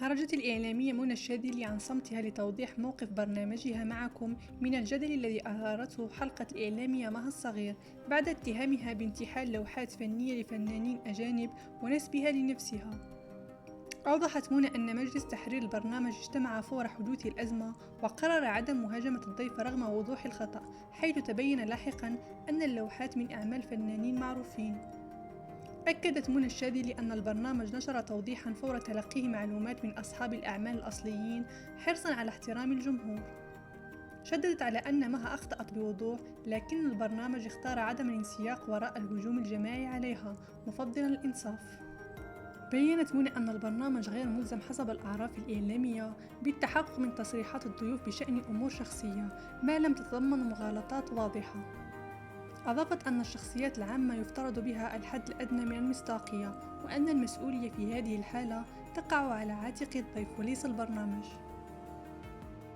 خرجت الإعلامية منى الشاذلي عن صمتها لتوضيح موقف برنامجها معكم من الجدل الذي أثارته حلقة الإعلامية مها الصغير بعد اتهامها بانتحال لوحات فنية لفنانين أجانب ونسبها لنفسها. أوضحت منى أن مجلس تحرير البرنامج اجتمع فور حدوث الأزمة وقرر عدم مهاجمة الضيف رغم وضوح الخطأ، حيث تبين لاحقا أن اللوحات من أعمال فنانين معروفين. أكدت منى الشاذلي أن البرنامج نشر توضيحا فور تلقيه معلومات من أصحاب الأعمال الأصليين حرصا على احترام الجمهور. شددت على أن مها أخطأت بوضوح، لكن البرنامج اختار عدم الانسياق وراء الهجوم الجماعي عليها مفضلا الإنصاف. بيّنت منى أن البرنامج غير ملزم حسب الأعراف الإعلامية بالتحقق من تصريحات الضيوف بشأن أمور شخصية ما لم تتضمن مغالطات واضحة. أضافت أن الشخصيات العامة يفترض بها الحد الأدنى من المصداقية، وأن المسؤولية في هذه الحالة تقع على عاتق الضيف وليس البرنامج.